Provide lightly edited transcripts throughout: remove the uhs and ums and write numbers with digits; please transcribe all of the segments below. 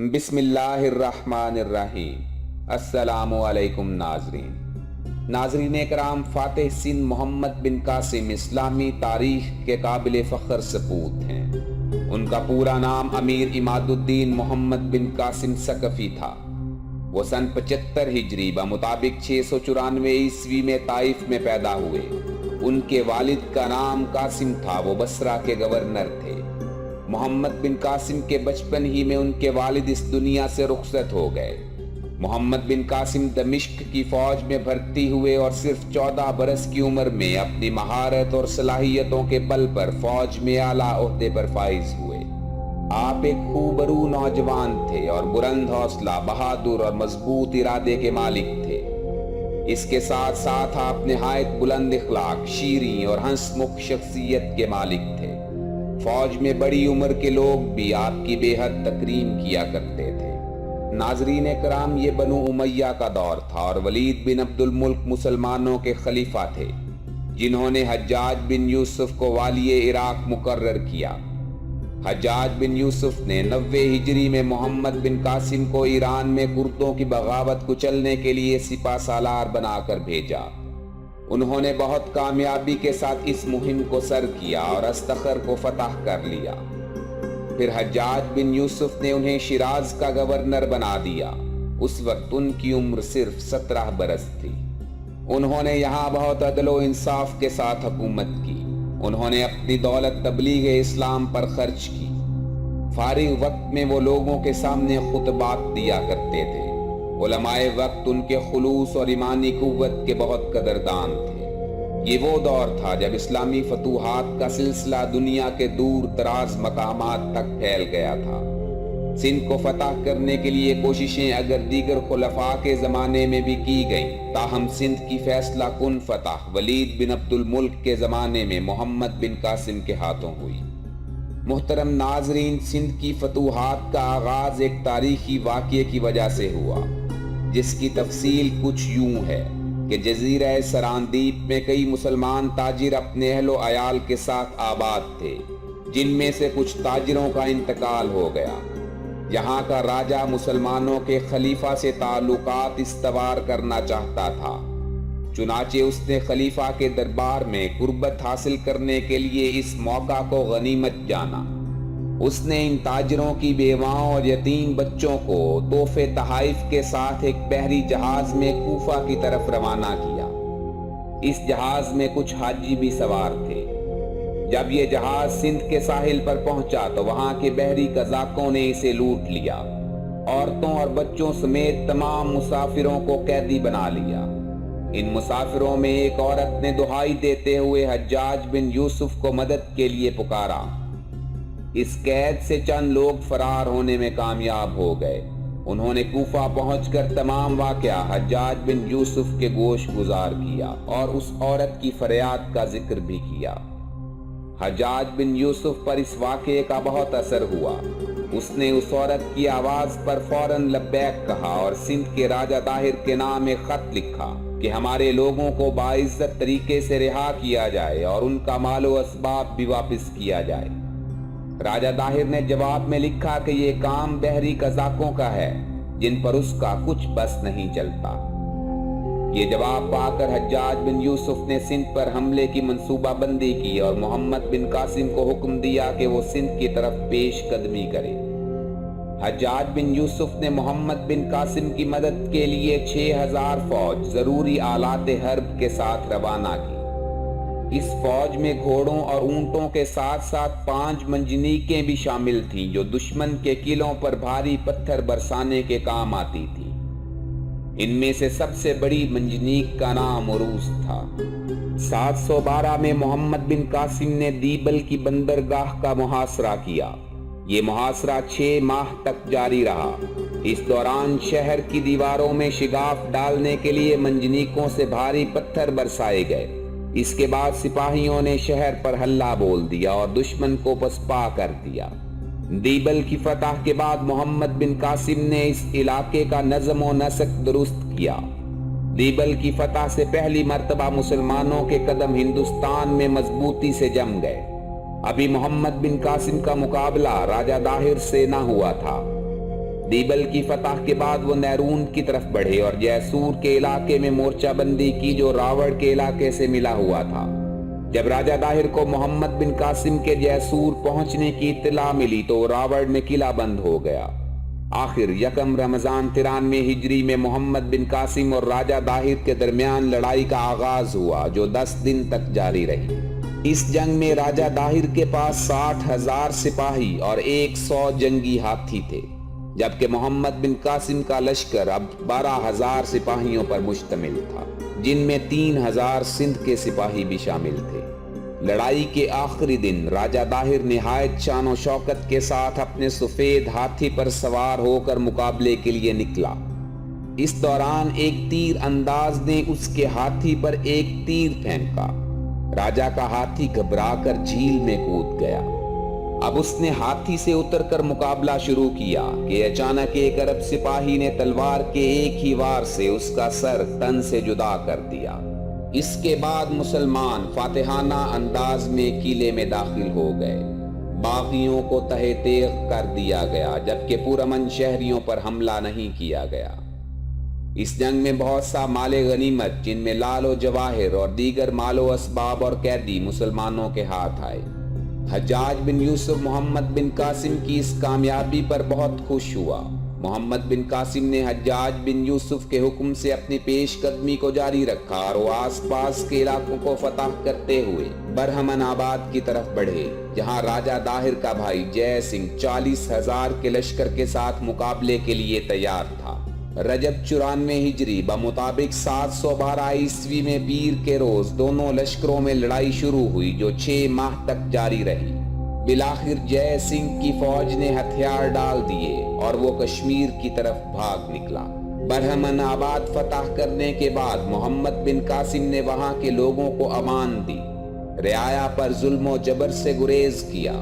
بسم اللہ الرحمن الرحیم۔ السلام علیکم ناظرین کرام، فاتح سندھ محمد بن قاسم اسلامی تاریخ کے قابل فخر سپوت ہیں۔ ان کا پورا نام امیر عماد الدین محمد بن قاسم ثقفی تھا۔ وہ سن 75 ہجری بمطابق 694 عیسوی میں طائف میں پیدا ہوئے۔ ان کے والد کا نام قاسم تھا، وہ بصرہ کے گورنر تھے۔ محمد بن قاسم کے بچپن ہی میں ان کے والد اس دنیا سے رخصت ہو گئے۔ محمد بن قاسم دمشق کی فوج میں بھرتی ہوئے اور صرف 14 برس کی عمر میں اپنی مہارت اور صلاحیتوں کے بل پر فوج میں اعلیٰ عہدے پر فائز ہوئے۔ آپ ایک خوبرو نوجوان تھے اور بلند حوصلہ، بہادر اور مضبوط ارادے کے مالک تھے۔ اس کے ساتھ ساتھ آپ نہایت بلند اخلاق، شیریں اور ہنس مکھ شخصیت کے مالک تھے۔ فوج میں بڑی عمر کے لوگ بھی آپ کی بے حد تکریم کیا کرتے تھے۔ ناظرین کرام، یہ بنو امیہ کا دور تھا اور ولید بن عبد الملک مسلمانوں کے خلیفہ تھے، جنہوں نے حجاج بن یوسف کو والی عراق مقرر کیا۔ حجاج بن یوسف نے 90 ہجری میں محمد بن قاسم کو ایران میں کردوں کی بغاوت کچلنے کے لیے سپہ سالار بنا کر بھیجا۔ انہوں نے بہت کامیابی کے ساتھ اس مہم کو سر کیا اور استخر کو فتح کر لیا۔ پھر حجاج بن یوسف نے انہیں شیراز کا گورنر بنا دیا۔ اس وقت ان کی عمر صرف 17 برس تھی۔ انہوں نے یہاں بہت عدل و انصاف کے ساتھ حکومت کی۔ انہوں نے اپنی دولت تبلیغ اسلام پر خرچ کی۔ فارغ وقت میں وہ لوگوں کے سامنے خطبات دیا کرتے تھے۔ علماء وقت ان کے خلوص اور ایمانی قوت کے بہت قدردان تھے۔ یہ وہ دور تھا جب اسلامی فتوحات کا سلسلہ دنیا کے دور دراز مقامات تک پھیل گیا تھا۔ سندھ کو فتح کرنے کے لیے کوششیں اگر دیگر خلفاء کے زمانے میں بھی کی گئیں، تاہم سندھ کی فیصلہ کن فتح ولید بن عبد الملک کے زمانے میں محمد بن قاسم کے ہاتھوں ہوئی۔ محترم ناظرین، سندھ کی فتوحات کا آغاز ایک تاریخی واقعے کی وجہ سے ہوا، جس کی تفصیل کچھ یوں ہے کہ جزیرہ سراندیپ میں کئی مسلمان تاجر اپنے اہل و عیال کے ساتھ آباد تھے، جن میں سے کچھ تاجروں کا انتقال ہو گیا۔ یہاں کا راجہ مسلمانوں کے خلیفہ سے تعلقات استوار کرنا چاہتا تھا، چنانچہ اس نے خلیفہ کے دربار میں قربت حاصل کرنے کے لیے اس موقع کو غنیمت جانا۔ اس نے ان تاجروں کی بیواؤں اور یتیم بچوں کو تحفے تحائف کے ساتھ ایک بحری جہاز میں کوفہ کی طرف روانہ کیا۔ اس جہاز میں کچھ حاجی بھی سوار تھے۔ جب یہ جہاز سندھ کے ساحل پر پہنچا تو وہاں کے بحری قزاقوں نے اسے لوٹ لیا۔ عورتوں اور بچوں سمیت تمام مسافروں کو قیدی بنا لیا۔ ان مسافروں میں ایک عورت نے دہائی دیتے ہوئے حجاج بن یوسف کو مدد کے لیے پکارا۔ اس قید سے چند لوگ فرار ہونے میں کامیاب ہو گئے۔ انہوں نے کوفہ پہنچ کر تمام واقعہ حجاج بن یوسف کے گوش گزار کیا اور اس عورت کی فریاد کا ذکر بھی کیا۔ حجاج بن یوسف پر اس واقعے کا بہت اثر ہوا۔ اس نے اس عورت کی آواز پر فوراً لبیک کہا اور سندھ کے راجہ طاہر کے نام ایک خط لکھا کہ ہمارے لوگوں کو باعزت طریقے سے رہا کیا جائے اور ان کا مال و اسباب بھی واپس کیا جائے۔ راجہ طاہر نے جواب میں لکھا کہ یہ کام بحری قزاقوں کا ہے، جن پر اس کا کچھ بس نہیں چلتا۔ یہ جواب پا کر حجاج بن یوسف نے سندھ پر حملے کی منصوبہ بندی کی اور محمد بن قاسم کو حکم دیا کہ وہ سندھ کی طرف پیش قدمی کرے۔ حجاج بن یوسف نے محمد بن قاسم کی مدد کے لیے 6000 فوج ضروری آلات حرب کے ساتھ روانہ کی۔ اس فوج میں گھوڑوں اور اونٹوں کے ساتھ ساتھ 5 منجنیقیں بھی شامل تھیں، جو دشمن کے قلعوں پر بھاری پتھر برسانے کے کام آتی تھی۔ ان میں سے سب سے بڑی منجنیق کا نام عروس تھا۔ 712 میں محمد بن قاسم نے دیبل کی بندرگاہ کا محاصرہ کیا۔ یہ محاصرہ 6 ماہ تک جاری رہا۔ اس دوران شہر کی دیواروں میں شگاف ڈالنے کے لیے منجنیقوں سے بھاری پتھر برسائے گئے۔ اس کے بعد سپاہیوں نے شہر پر ہلہ بول دیا اور دشمن کو پسپا کر دیا۔ دیبل کی فتح کے بعد محمد بن قاسم نے اس علاقے کا نظم و نسق درست کیا۔ دیبل کی فتح سے پہلی مرتبہ مسلمانوں کے قدم ہندوستان میں مضبوطی سے جم گئے۔ ابھی محمد بن قاسم کا مقابلہ راجہ طاہر سے نہ ہوا تھا۔ دیبل کی فتح کے بعد وہ نیرون کی طرف بڑھے اور جیسور کے علاقے میں مورچہ بندی کی جو راوڑ کے علاقے سے ملا ہوا تھا۔ جب راجہ داہر کو محمد بن قاسم کے جیسور پہنچنے کی اطلاع ملی تو راوڑ میں قلعہ بند ہو گیا۔ آخر یکم رمضان 93 ہجری میں محمد بن قاسم اور راجہ داہر کے درمیان لڑائی کا آغاز ہوا جو 10 دن تک جاری رہی۔ اس جنگ میں راجہ داہر کے پاس 60,000 سپاہی اور 100 جنگی ہاتھی تھے، جبکہ محمد بن قاسم کا لشکر اب 12,000 سپاہیوں پر مشتمل تھا، جن میں 3,000 سندھ کے سپاہی بھی شامل تھے۔ لڑائی کے آخری دن راجہ داہر نہایت شان و شوکت کے ساتھ اپنے سفید ہاتھی پر سوار ہو کر مقابلے کے لیے نکلا۔ اس دوران ایک تیر انداز نے اس کے ہاتھی پر ایک تیر پھینکا۔ راجہ کا ہاتھی گھبرا کر جھیل میں کود گیا۔ اب اس نے ہاتھی سے اتر کر مقابلہ شروع کیا کہ اچانک ایک عرب سپاہی نے تلوار کے ایک ہی وار سے اس کا سر تن سے جدا کر دیا۔ اس کے بعد مسلمان فاتحانہ انداز میں قلعے میں داخل ہو گئے۔ باغیوں کو تہہ تیغ کر دیا گیا جبکہ پرامن شہریوں پر حملہ نہیں کیا گیا۔ اس جنگ میں بہت سا مال غنیمت جن میں لال و جواہر اور دیگر مال و اسباب اور قیدی مسلمانوں کے ہاتھ آئے۔ حجاج بن یوسف محمد بن قاسم کی اس کامیابی پر بہت خوش ہوا۔ محمد بن قاسم نے حجاج بن یوسف کے حکم سے اپنی پیش قدمی کو جاری رکھا اور وہ آس پاس کے علاقوں کو فتح کرتے ہوئے برہمن آباد کی طرف بڑھے، جہاں راجہ داہر کا بھائی جے سنگھ 40,000 کے لشکر کے ساتھ مقابلے کے لیے تیار تھا۔ رجب 94 ہجری بمطابق 712 عیسوی میں پیر کے روز دونوں لشکروں میں لڑائی شروع ہوئی جو 6 ماہ تک جاری رہی۔ بالآخر جے سنگھ کی فوج نے ہتھیار ڈال دیے اور وہ کشمیر کی طرف بھاگ نکلا۔ برہمن آباد فتح کرنے کے بعد محمد بن قاسم نے وہاں کے لوگوں کو امان دی، رعایا پر ظلم و جبر سے گریز کیا،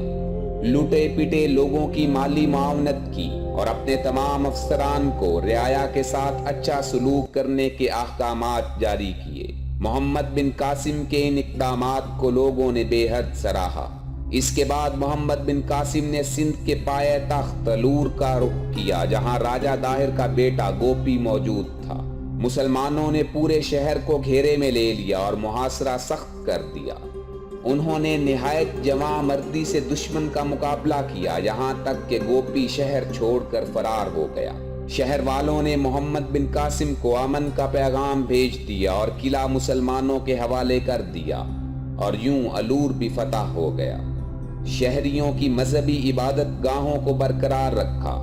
لوٹے پٹے لوگوں کی مالی معاونت کی اور اپنے تمام افسران کو رعایا کے ساتھ اچھا سلوک کرنے کے احکامات جاری کیے۔ محمد بن قاسم کے ان اقدامات کو لوگوں نے بے حد سراہا۔ اس کے بعد محمد بن قاسم نے سندھ کے پایہ تخت تلور کا رخ کیا، جہاں راجہ داہر کا بیٹا گوپی موجود تھا۔ مسلمانوں نے پورے شہر کو گھیرے میں لے لیا اور محاصرہ سخت کر دیا۔ انہوں نے نہایت جواں مردی سے دشمن کا مقابلہ کیا، یہاں تک کہ گوپی شہر چھوڑ کر فرار ہو گیا۔ شہر والوں نے محمد بن قاسم کو امن کا پیغام بھیج دیا اور قلعہ مسلمانوں کے حوالے کر دیا، اور یوں الور بھی فتح ہو گیا۔ شہریوں کی مذہبی عبادت گاہوں کو برقرار رکھا۔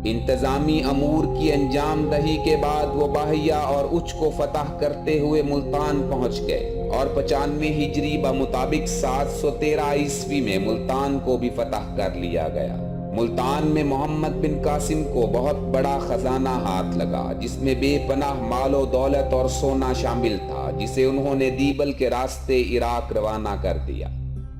انتظامی امور کی انجام دہی کے بعد وہ باہیا اور اچ کو فتح کرتے ہوئے ملتان پہنچ گئے اور 95 ہجری بمطابق 713 عیسوی میں ملتان کو بھی فتح کر لیا گیا۔ ملتان میں محمد بن قاسم کو بہت بڑا خزانہ ہاتھ لگا، جس میں بے پناہ مال و دولت اور سونا شامل تھا، جسے انہوں نے دیبل کے راستے عراق روانہ کر دیا۔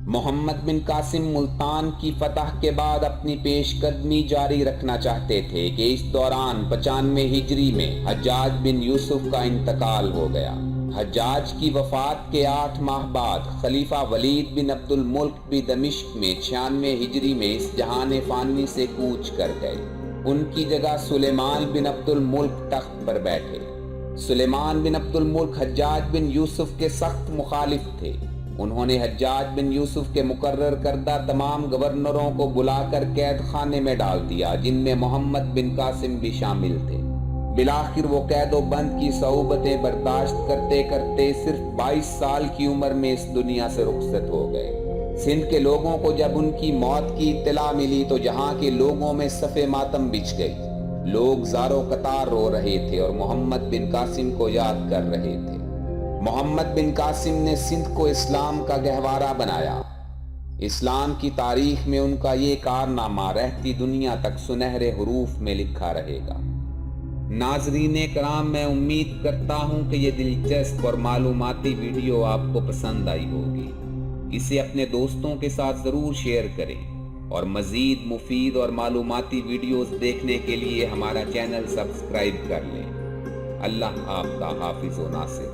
محمد بن قاسم ملتان کی فتح کے بعد اپنی پیش قدمی جاری رکھنا چاہتے تھے کہ اس دوران 95 ہجری میں حجاج بن یوسف کا انتقال ہو گیا۔ حجاج کی وفات کے 8 ماہ بعد خلیفہ ولید بن عبد الملک بھی دمشق میں 96 ہجری میں اس جہان فانی سے کوچ کر گئے۔ ان کی جگہ سلیمان بن عبد الملک تخت پر بیٹھے۔ سلیمان بن عبد الملک حجاج بن یوسف کے سخت مخالف تھے۔ انہوں نے حجاج بن یوسف کے مقرر کردہ تمام گورنروں کو بلا کر قید خانے میں ڈال دیا، جن میں محمد بن قاسم بھی شامل تھے۔ بالآخر وہ قید و بند کی صعوبتیں برداشت کرتے کرتے صرف 22 سال کی عمر میں اس دنیا سے رخصت ہو گئے۔ سندھ کے لوگوں کو جب ان کی موت کی اطلاع ملی تو جہاں کے لوگوں میں صف ماتم بچھ گئی۔ لوگ زار و قطار رو رہے تھے اور محمد بن قاسم کو یاد کر رہے تھے۔ محمد بن قاسم نے سندھ کو اسلام کا گہوارہ بنایا۔ اسلام کی تاریخ میں ان کا یہ کارنامہ رہتی دنیا تک سنہرے حروف میں لکھا رہے گا۔ ناظرین کرام، میں امید کرتا ہوں کہ یہ دلچسپ اور معلوماتی ویڈیو آپ کو پسند آئی ہوگی۔ اسے اپنے دوستوں کے ساتھ ضرور شیئر کریں اور مزید مفید اور معلوماتی ویڈیوز دیکھنے کے لیے ہمارا چینل سبسکرائب کر لیں۔ اللہ آپ کا حافظ و ناصر۔